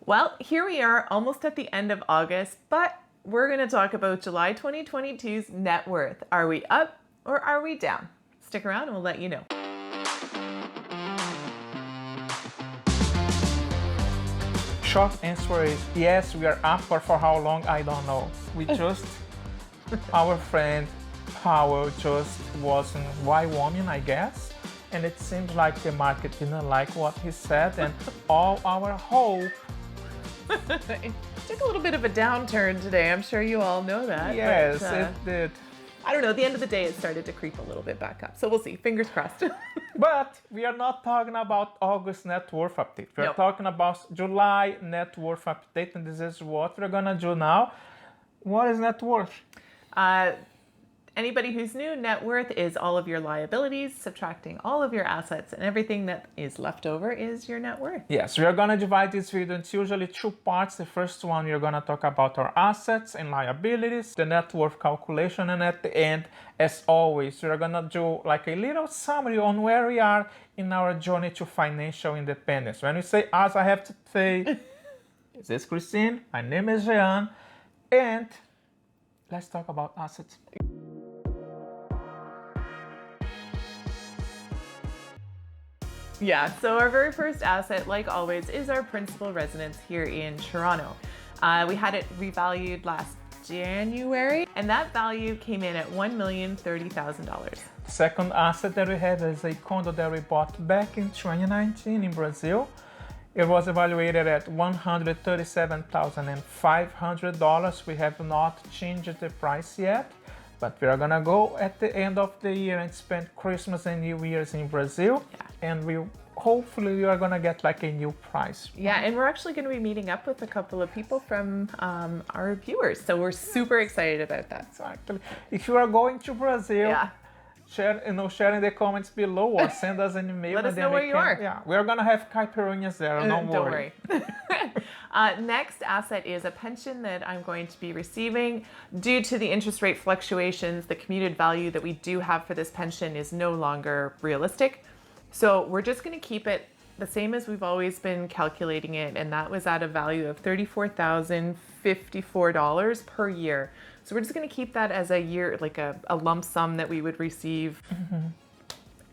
Well, here we are almost at the end of August, but we're going to talk about July 2022's net worth. Are we up or are we down? Stick around and we'll let you know. Short answer is yes, we are up, but for how long, I don't know. We just, our friend Powell just was in Wyoming, I guess, and it seems like the market didn't like what he said, and all our hope. It took a little bit of a downturn today. I'm sure you all know that. Yes, but, it did. I don't know. At the end of the day, it started to creep a little bit back up. So we'll see. Fingers crossed. But we are not talking about August net worth update. We are talking about July net worth update, and this is what we're gonna do now. What is net worth? Anybody who's new, net worth is all of your liabilities, subtracting all of your assets, and everything that is left over is your net worth. Yes, we are gonna divide this video into usually two parts. The first one, we're gonna talk about our assets and liabilities, the net worth calculation, and at the end, as always, we're gonna do like a little summary on where we are in our journey to financial independence. When we say us, I have to say, this is Christine, my name is Jean, and let's talk about assets. Yeah, so our very first asset, like always, is our principal residence here in Toronto. We had it revalued last January, and that value came in at $1,030,000. The second asset that we have is a condo that we bought back in 2019 in Brazil. It was evaluated at $137,500. We have not changed the price yet, but we are gonna go at the end of the year and spend Christmas and New Year's in Brazil. Yeah. And hopefully we are gonna get like a new price. Yeah, and we're actually gonna be meeting up with a couple of people from our viewers. So we're super excited about that. Exactly. If you are going to Brazil, share in the comments below or send us an email. Let us know where you are. Yeah, we're gonna have caipirinhas there, don't worry. Next asset is a pension that I'm going to be receiving. Due to the interest rate fluctuations, the commuted value that we do have for this pension is no longer realistic. So we're just going to keep it the same as we've always been calculating it, and that was at a value of $34,054 per year. So we're just going to keep that as a year, like a lump sum that we would receive,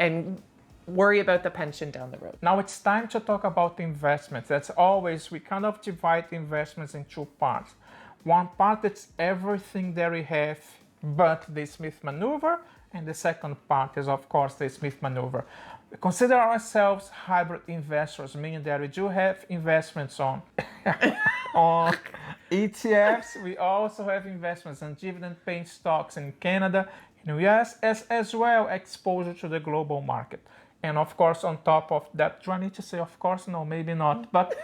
and worry about the pension down the road. Now it's time to talk about investments. That's always, we kind of divide investments in two parts. One part is everything that we have but the Smith maneuver, and the second part is of course the Smith maneuver. We consider ourselves hybrid investors, meaning that we do have investments on on ETFs. We also have investments on dividend-paying stocks in Canada, in the US, as well exposure to the global market. And of course, on top of that, do I need to say of course? No, maybe not, but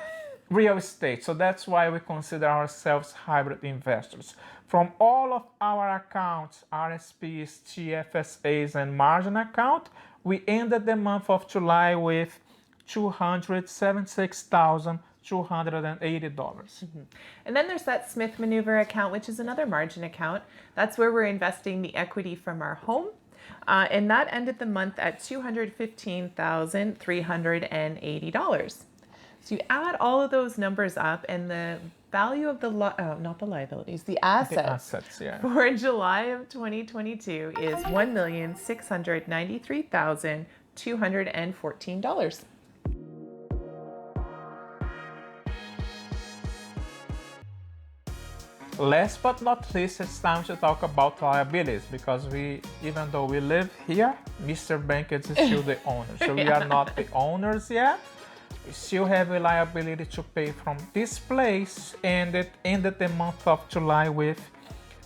real estate. So that's why we consider ourselves hybrid investors. From all of our accounts, RSPs, TFSAs, and margin account, we ended the month of July with $276,280. And then there's that Smith maneuver account, which is another margin account. That's where we're investing the equity from our home. And that ended the month at $215,380. So you add all of those numbers up, and the value of the not the liabilities, the assets, for July of 2022 is $1,693,214. Last but not least, it's time to talk about liabilities, because even though we live here, Mr. Bankett is still the owner. So we are not the owners yet. We still have a liability to pay from this place, and it ended the month of July with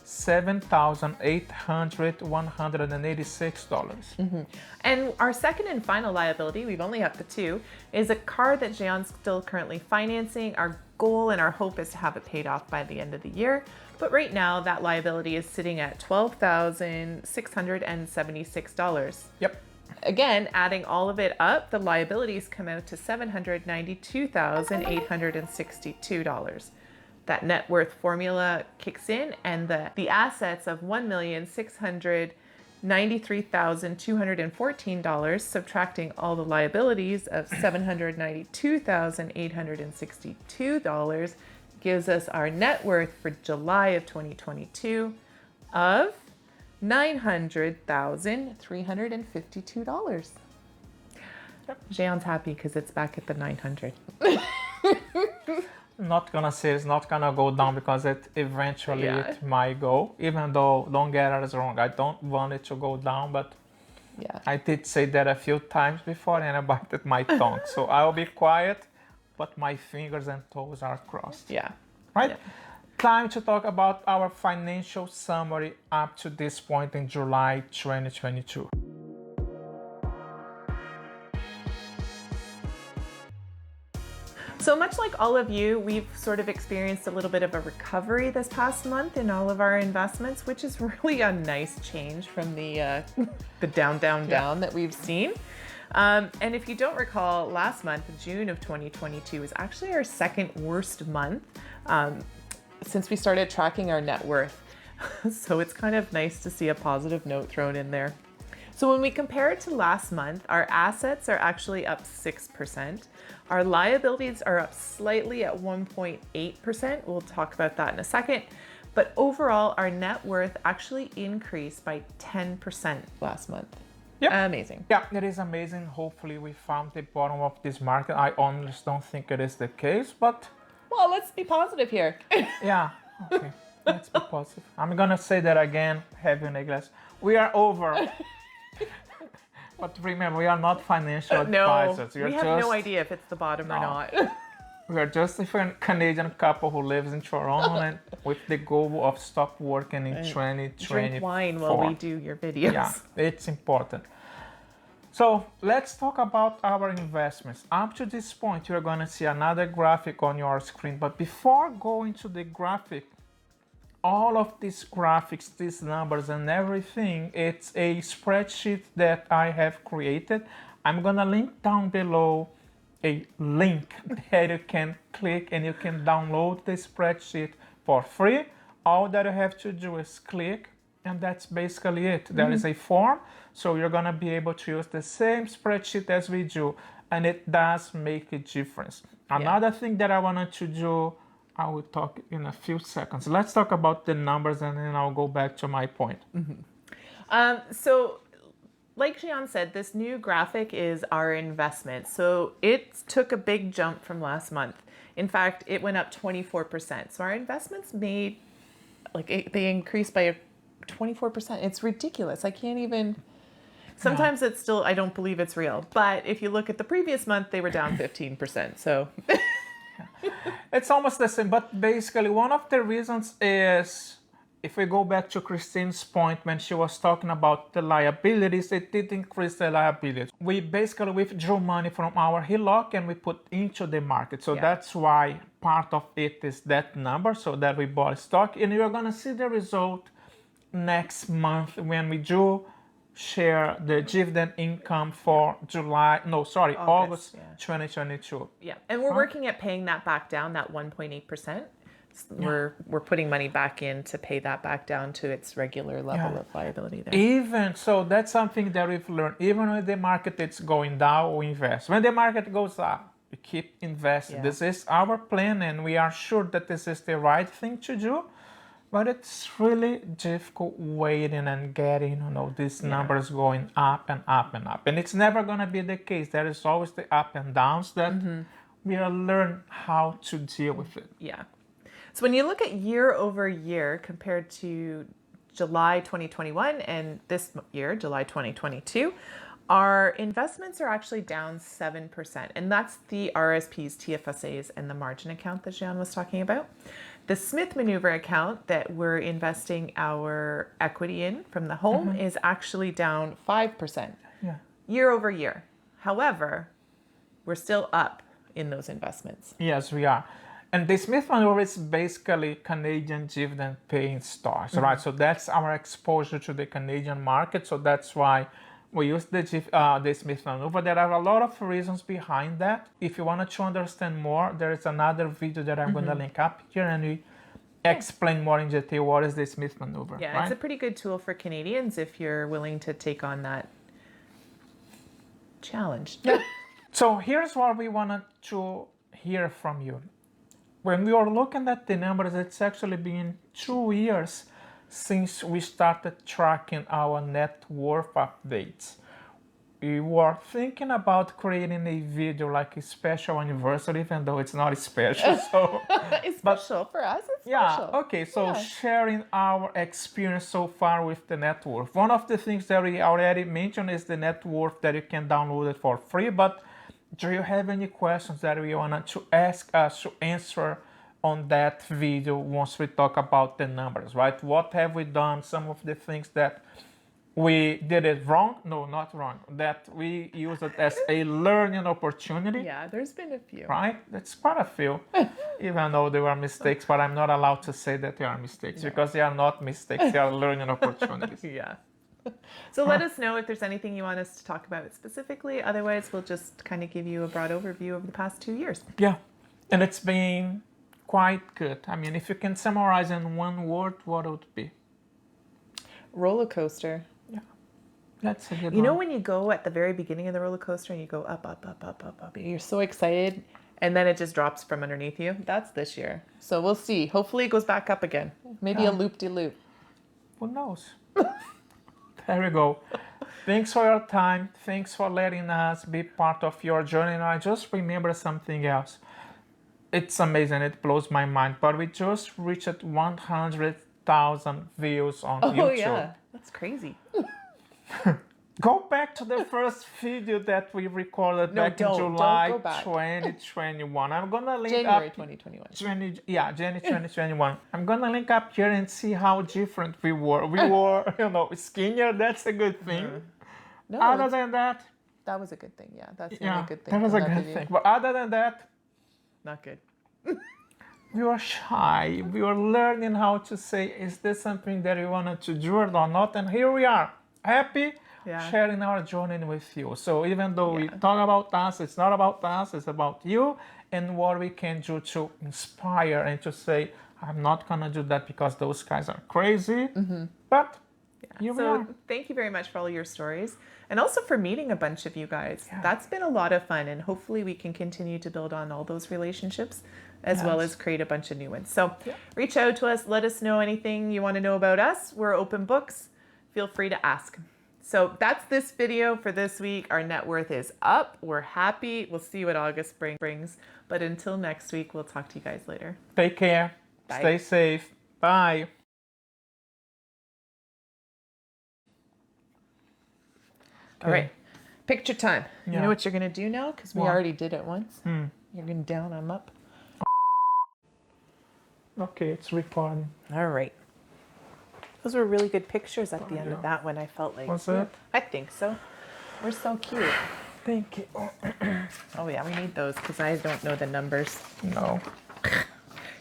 $7,886. And our second and final liability, we've only up to two, is a car that Jean's still currently financing. Our goal and our hope is to have it paid off by the end of the year. But right now, that liability is sitting at $12,676. Yep. Again, adding all of it up, the liabilities come out to $792,862. That net worth formula kicks in, and the assets of $1,693,214 $93,214, subtracting all the liabilities of $792,862, gives us our net worth for July of 2022 of $900,352. Jean's happy because it's back at the 900. Not gonna say it's not gonna go down because eventually it might go. Even though, don't get us wrong, I don't want it to go down, but I did say that a few times before and I bited my tongue. So I'll be quiet, but my fingers and toes are crossed. Right? Time to talk about our financial summary up to this point in July 2022. So much like all of you, we've sort of experienced a little bit of a recovery this past month in all of our investments, which is really a nice change from the down that we've seen. And if you don't recall, last month, June of 2022, was actually our second worst month since we started tracking our net worth. So it's kind of nice to see a positive note thrown in there. So when we compare it to last month, our assets are actually up 6%. Our liabilities are up slightly at 1.8%. We'll talk about that in a second. But overall, our net worth actually increased by 10% last month. Amazing. Yeah, it is amazing. Hopefully we found the bottom of this market. I honestly don't think it is the case, but... Well, let's be positive here. Yeah, okay. Let's be positive. I'm gonna say that again, having a glass. We are over. But remember, we are not financial advisors. We have no idea if it's the bottom or not. We are just a Canadian couple who lives in Toronto and with the goal of stop working in 2024. Drink wine while we do your videos. Yeah, it's important. So let's talk about our investments. Up to this point, you're going to see another graphic on your screen. But before going to the graphic, all of these graphics, these numbers and everything, it's a spreadsheet that I have created. I'm gonna link down below a link that you can click and you can download the spreadsheet for free. All that you have to do is click and that's basically it. There is a form, so you're gonna be able to use the same spreadsheet as we do, and it does make a difference. Another thing that I wanted to do, I will talk in a few seconds. Let's talk about the numbers and then I'll go back to my point. So like Jean said, this new graphic is our investment. So it took a big jump from last month. In fact, it went up 24%. So our investments made, they increased by 24%. It's ridiculous. I can't even, sometimes it's still, I don't believe it's real. But if you look at the previous month, they were down 15%. So... It's almost the same, but basically one of the reasons is, if we go back to Christine's point when she was talking about the liabilities, it did increase the liabilities. We basically withdrew money from our HELOC and we put into the market. So that's why part of it is that number, so that we bought stock. And you're going to see the result next month when we do share the dividend income for August 2022. Yeah, and we're working at paying that back down, that 1.8%. We're putting money back in to pay that back down to its regular level of liability there. Even so, that's something that we've learned. Even when the market is going down, we invest. When the market goes up, we keep investing. This is our plan and we are sure that this is the right thing to do. But it's really difficult waiting and getting, these numbers going up and up and up. And it's never going to be the case. There is always the up and downs that we will learn how to deal with it. Yeah. So when you look at year over year compared to July 2021 and this year, July 2022, our investments are actually down 7%. And that's the RSPs, TFSAs, and the margin account that Jean was talking about. The Smith Maneuver account that we're investing our equity in from the home is actually down 5% year over year. However, we're still up in those investments. Yes, we are. And the Smith Maneuver is basically Canadian dividend paying stocks, right? So that's our exposure to the Canadian market. So that's why we use the Smith Maneuver. There are a lot of reasons behind that. If you wanted to understand more, there is another video that I'm going to link up here, and we explain more in detail what is the Smith maneuver. Yeah, right? it's a pretty good tool for Canadians if you're willing to take on that challenge. Yeah. So here's what we wanted to hear from you. When we are looking at the numbers, it's actually been 2 years since we started tracking our net worth updates. We were thinking about creating a video like a special anniversary, even though it's not special. So It's special for us. It's yeah, special. okay, so Yeah. sharing our experience so far with the net worth. One of the things that we already mentioned is the net worth that you can download it for free, but do you have any questions that we wanted to ask us to answer on that video once we talk about the numbers, right? What have we done? Some of the things that we did it wrong? No, not wrong. That we use it as a learning opportunity. Yeah, there's been a few. Right? That's quite a few. Even though they were mistakes, but I'm not allowed to say that they are mistakes because they are not mistakes, they are learning opportunities. Yeah. So let us know if there's anything you want us to talk about specifically. Otherwise, we'll just kind of give you a broad overview of the past 2 years. Yeah. And it's been quite good. I mean, if you can summarize in one word, what would it be? Roller coaster. Yeah. That's a good You know one. when you go at the very beginning of the roller coaster and you go up, up, up, up, up, up, you're so excited, and then it just drops from underneath you? That's this year. So we'll see. Hopefully it goes back up again. Maybe a loop-de-loop. Who knows? There we go. Thanks for your time. Thanks for letting us be part of your journey. And I just remember something else. It's amazing. It blows my mind. But we just reached 100,000 views on YouTube. Oh, yeah. That's crazy. Go back to the first video that we recorded back in don't July go back. 2021. I'm gonna link January up 2021. January 2021. I'm gonna link up here and see how different we were. We were, skinnier. That's a good thing. No, Other than that, that was a good thing. Yeah, that's the yeah, only good thing. that was from a good video. thing. But other than that, Not good. we were shy. We were learning how to say, is this something that we wanted to do or not? And here we are, happy, Yeah. sharing our journey with you. So even though we talk about us, it's not about us, it's about you and what we can do to inspire and to say, I'm not gonna do that because those guys are crazy. But here we So are. thank you very much for all your stories and also for meeting a bunch of you guys. That's been a lot of fun, and hopefully we can continue to build on all those relationships as well as create a bunch of new ones. So reach out to us. Let us know anything you want to know about us. We're open books. Feel free to ask. So that's this video for this week. Our net worth is up. We're happy. We'll see what August brings. But until next week, we'll talk to you guys later. Take care. Bye. Stay safe. Bye. All right. Picture time. You Yeah. know what you're going to do now? Because we What? already did it once. You're going down, I'm up. Okay, it's recording. All right. Those were really good pictures at the end of that one, I felt like. Was it? I think so. We're so cute. Thank you. Oh, yeah, we need those because I don't know the numbers. No.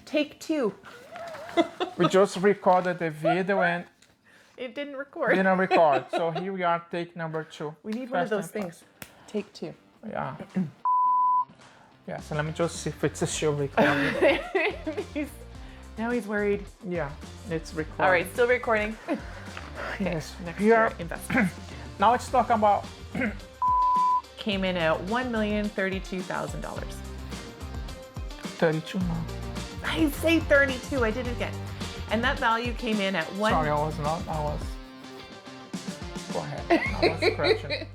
Take 2. We just recorded the video and It didn't record. didn't record. So here we are, take number 2. We need one of Fast those and things. Take 2. fast. Yeah. Yeah, so let me just see if it's still recording. Now he's worried. Yeah, it's recording. All right, still recording. Yes. Next Here, year, investments. now let's talk about Came in at $1,032,000. 32 now. I say 32. I did it again. And that value came in at one. Sorry, I was not. I was. Go ahead. I was scratching.